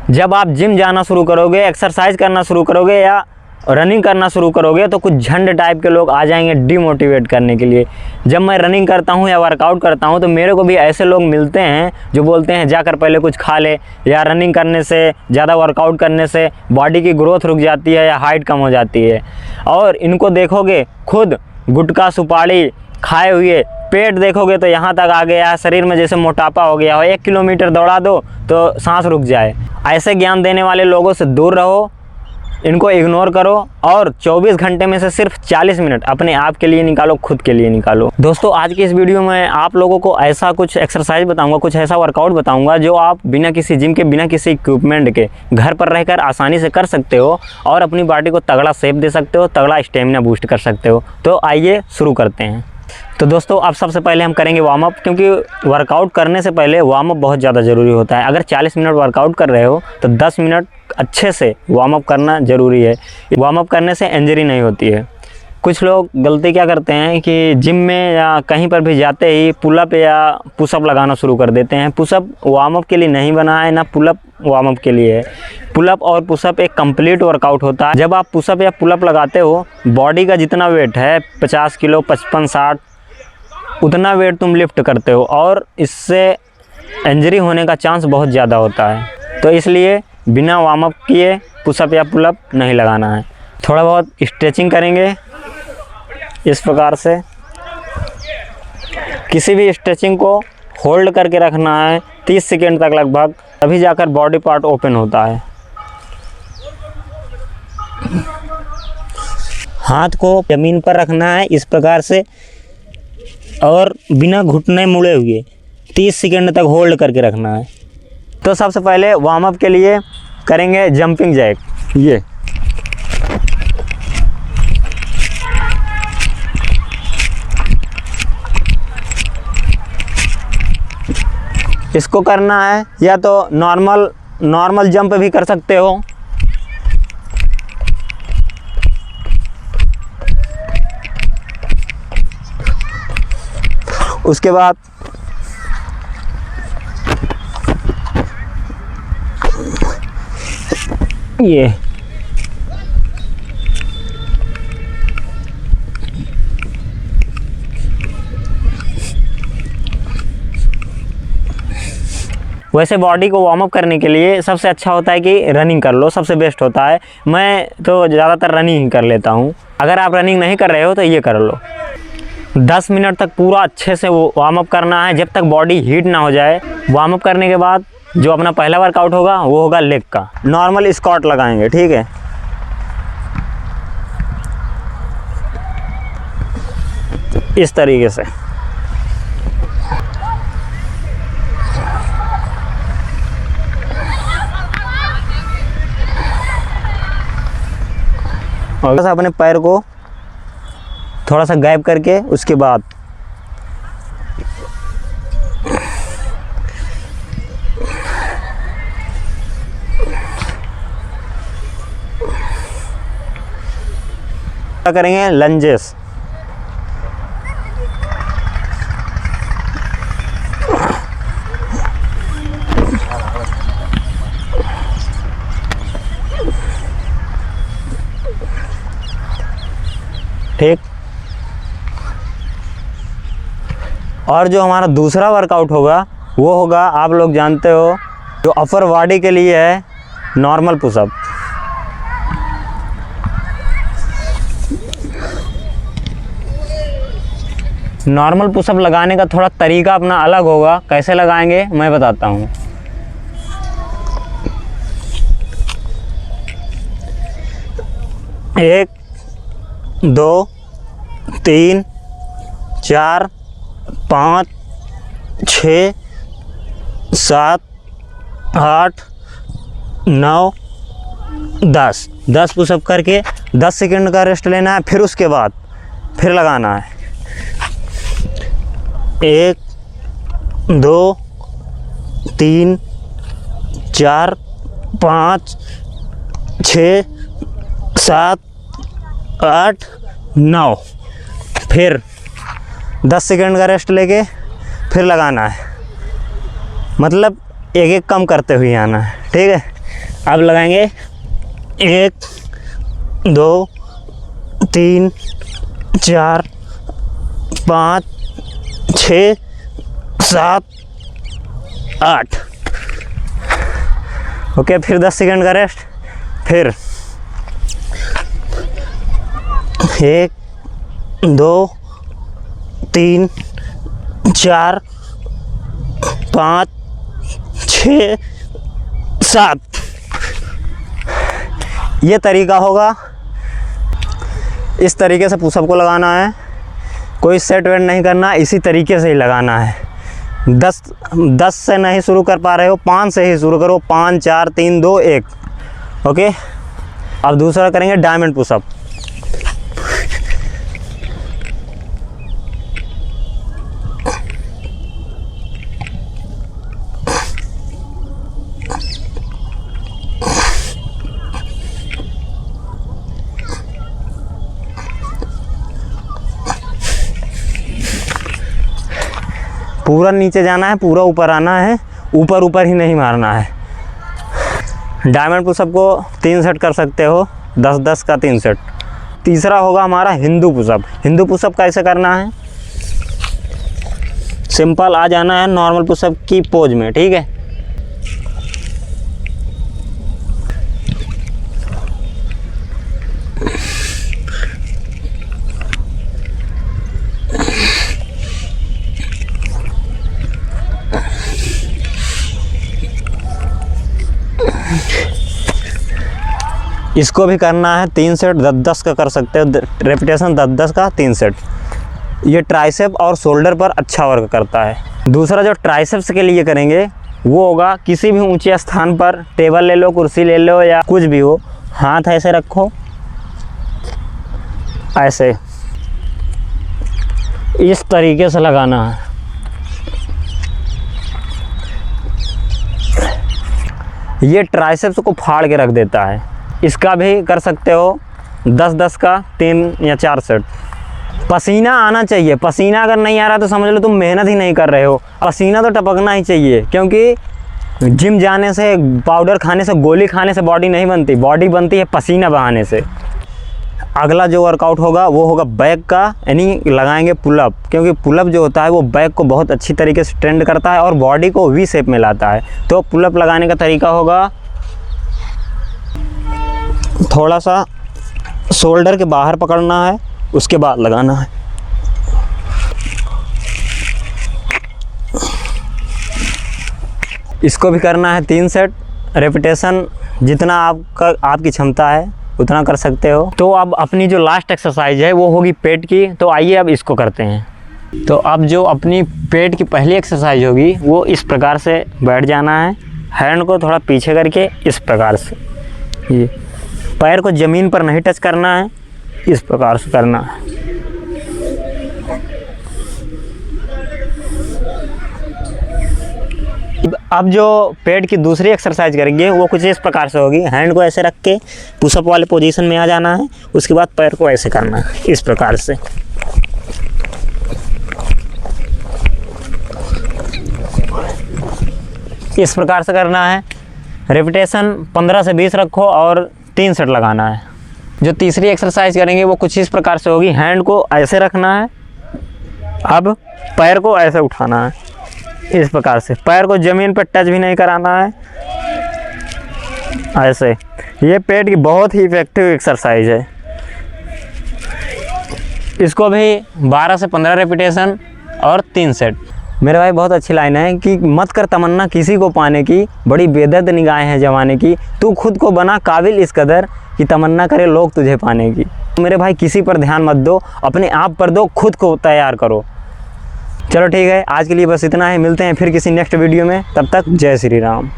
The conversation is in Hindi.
जब आप जिम जाना शुरू करोगे, एक्सरसाइज करना शुरू करोगे या रनिंग करना शुरू करोगे तो कुछ झंड टाइप के लोग आ जाएंगे डिमोटिवेट करने के लिए। जब मैं रनिंग करता हूँ या वर्कआउट करता हूँ तो मेरे को भी ऐसे लोग मिलते हैं जो बोलते हैं जाकर पहले कुछ खा ले, या रनिंग करने से, ज़्यादा वर्कआउट करने से बॉडी की ग्रोथ रुक जाती है या हाइट कम हो जाती है। और इनको देखोगे खुद गुटखा सुपारी खाए हुए, पेट देखोगे तो यहाँ तक आ गया है, शरीर में जैसे मोटापा हो गया हो, 1 किलोमीटर दौड़ा दो तो सांस रुक जाए। ऐसे ज्ञान देने वाले लोगों से दूर रहो, इनको इग्नोर करो और 24 घंटे में से सिर्फ 40 मिनट अपने आप के लिए निकालो, खुद के लिए निकालो। दोस्तों, आज की इस वीडियो में आप लोगों को ऐसा कुछ एक्सरसाइज बताऊंगा, कुछ ऐसा वर्कआउट बताऊंगा जो आप बिना किसी जिम के, बिना किसी इक्विपमेंट के घर पर रहकर आसानी से कर सकते हो और अपनी बॉडी को तगड़ा शेप दे सकते हो, तगड़ा स्टेमिना बूस्ट कर सकते हो। तो आइए शुरू करते हैं। तो दोस्तों, अब सबसे पहले हम करेंगे वार्म अप, क्योंकि वर्कआउट करने से पहले वार्म अप बहुत ज़्यादा ज़रूरी होता है। अगर 40 मिनट वर्कआउट कर रहे हो तो 10 मिनट अच्छे से वार्म अप करना ज़रूरी है। वार्म अप करने से इंजरी नहीं होती है। कुछ लोग गलती क्या करते हैं कि जिम में या कहीं पर भी जाते ही पुलअप या पुशअप लगाना शुरू कर देते हैं। पुशअप वार्म अप के लिए नहीं बना है, ना पुलअप वार्म अप के लिए है। पुलअप और पुशअप एक कंप्लीट वर्कआउट होता है। जब आप पुशअप या पुलअप लगाते हो, बॉडी का जितना वेट है 50 किलो, 55-60, उतना वेट तुम लिफ्ट करते हो और इससे इंजरी होने का चांस बहुत ज़्यादा होता है। तो इसलिए बिना वार्म अप किए पुशअप या पुलअप नहीं लगाना है। थोड़ा बहुत स्ट्रेचिंग करेंगे इस प्रकार से। किसी भी स्ट्रेचिंग को होल्ड करके रखना है 30 सेकेंड तक लगभग, तभी जाकर बॉडी पार्ट ओपन होता है। हाथ को ज़मीन पर रखना है इस प्रकार से और बिना घुटने मुड़े हुए 30 सेकेंड तक होल्ड करके रखना है। तो सबसे पहले वार्म अप के लिए करेंगे जंपिंग जैक। ये इसको करना है, या तो नॉर्मल जंप भी कर सकते हो। उसके बाद ये वैसे बॉडी को वार्म अप करने के लिए सबसे अच्छा होता है कि रनिंग कर लो, सबसे बेस्ट होता है। मैं तो ज़्यादातर रनिंग ही कर लेता हूँ। अगर आप रनिंग नहीं कर रहे हो तो ये कर लो। 10 मिनट तक पूरा अच्छे से वो वार्म अप करना है, जब तक बॉडी हीट ना हो जाए। वार्म अप करने के बाद जो अपना पहला वर्कआउट होगा वो होगा लेग का। नॉर्मल स्क्वाट लगाएंगे, ठीक है। इस तरीके से और बस अपने पैर को थोड़ा सा गैप करके उसके बाद क्या करेंगे, लंजेस। ठीक। और जो हमारा दूसरा वर्कआउट होगा वो होगा, आप लोग जानते हो, जो अपर बॉडी के लिए है, नॉर्मल पुशअप। नॉर्मल पुशअप लगाने का थोड़ा तरीका अपना अलग होगा। कैसे लगाएंगे मैं बताता हूँ। एक, 2, 3, 4, 5, 6, 7, 8, 9, 10 पुशअप करके 10 सेकंड का रेस्ट लेना है। फिर उसके बाद फिर लगाना है 1, 2, 3, 4, 5, 6, 7, 8, 9। फिर 10 सेकंड का रेस्ट लेके फिर लगाना है, मतलब एक एक कम करते हुए आना है, ठीक है। अब लगाएंगे 1 2 3 4 5 6 7 8। ओके, फिर 10 सेकंड का रेस्ट। फिर 1 2 3 4 5 6 7। ये तरीका होगा, इस तरीके से पुशअप को लगाना है, कोई सेट वेट नहीं करना, इसी तरीके से ही लगाना है। 10 से नहीं शुरू कर पा रहे हो, 5 से ही शुरू करो। 5 4 3 2 1। ओके, अब दूसरा करेंगे डायमंड पुशअप। पूरा नीचे जाना है, पूरा ऊपर आना है, ऊपर ऊपर ही नहीं मारना है। डायमंड पुशअप को 3 सेट कर सकते हो, 10-10 का 3 सेट। तीसरा होगा हमारा हिंदू पुशअप। हिंदू पुशअप कैसे करना है? सिंपल आ जाना है नॉर्मल पुशअप की पोज में, ठीक है। इसको भी करना है 3 सेट, 10-10 का कर सकते हो, रेपिटेशन 10-10 का 3 सेट। ये ट्राइसेप और शोल्डर पर अच्छा वर्क करता है। दूसरा जो ट्राइसेप्स के लिए करेंगे वो होगा, किसी भी ऊंचे स्थान पर टेबल ले लो, कुर्सी ले लो या कुछ भी हो, हाथ ऐसे रखो, ऐसे इस तरीके से लगाना है। ये ट्राइसेप्स को फाड़ के रख देता है। इसका भी कर सकते हो 10-10 का 3 या 4 सेट। पसीना आना चाहिए, पसीना अगर नहीं आ रहा तो समझ लो तुम मेहनत ही नहीं कर रहे हो। पसीना तो टपकना ही चाहिए, क्योंकि जिम जाने से, पाउडर खाने से, गोली खाने से बॉडी नहीं बनती, बॉडी बनती है पसीना बहाने से। अगला जो वर्कआउट होगा वो होगा बैक का, यानी लगाएंगे पुलअप, क्योंकि पुलअप जो होता है वो बैक को बहुत अच्छी तरीके से ट्रेंड करता है और बॉडी को वी शेप में लाता है। तो पुलअप लगाने का तरीका होगा, थोड़ा सा शोल्डर के बाहर पकड़ना है, उसके बाद लगाना है। इसको भी करना है 3 सेट, रेपिटेशन जितना आपकी क्षमता है उतना कर सकते हो। तो अब अपनी जो लास्ट एक्सरसाइज है वो होगी पेट की। तो आइए अब इसको करते हैं। तो अब जो अपनी पेट की पहली एक्सरसाइज होगी वो इस प्रकार से बैठ जाना है, हैंड को थोड़ा पीछे करके इस प्रकार से, ये पैर को ज़मीन पर नहीं टच करना है, इस प्रकार से करना है। अब जो पेट की दूसरी एक्सरसाइज करेंगे वो कुछ इस प्रकार से होगी। हैंड को ऐसे रख के पुशअप वाले पोजीशन में आ जाना है, उसके बाद पैर को ऐसे करना है, इस प्रकार से। इस प्रकार से करना है। रेपिटेशन 15 से 20 रखो और 3 सेट लगाना है। जो तीसरी एक्सरसाइज करेंगे वो कुछ इस प्रकार से होगी। हैंड को ऐसे रखना है, अब पैर को ऐसे उठाना है, इस प्रकार से। पैर को ज़मीन पर टच भी नहीं कराना है, ऐसे। ये पेट की बहुत ही इफेक्टिव एक्सरसाइज है। इसको भी 12 से 15 रेपिटेशन और 3 सेट। मेरे भाई बहुत अच्छी लाइन है कि मत कर तमन्ना किसी को पाने की, बड़ी बेदर्द निगाहें हैं जमाने की, तू खुद को बना काबिल इस कदर कि तमन्ना करे लोग तुझे पाने की। मेरे भाई किसी पर ध्यान मत दो, अपने आप पर दो, खुद को तैयार करो। चलो ठीक है, आज के लिए बस इतना ही। मिलते हैं फिर किसी नेक्स्ट वीडियो में, तब तक जय श्री राम।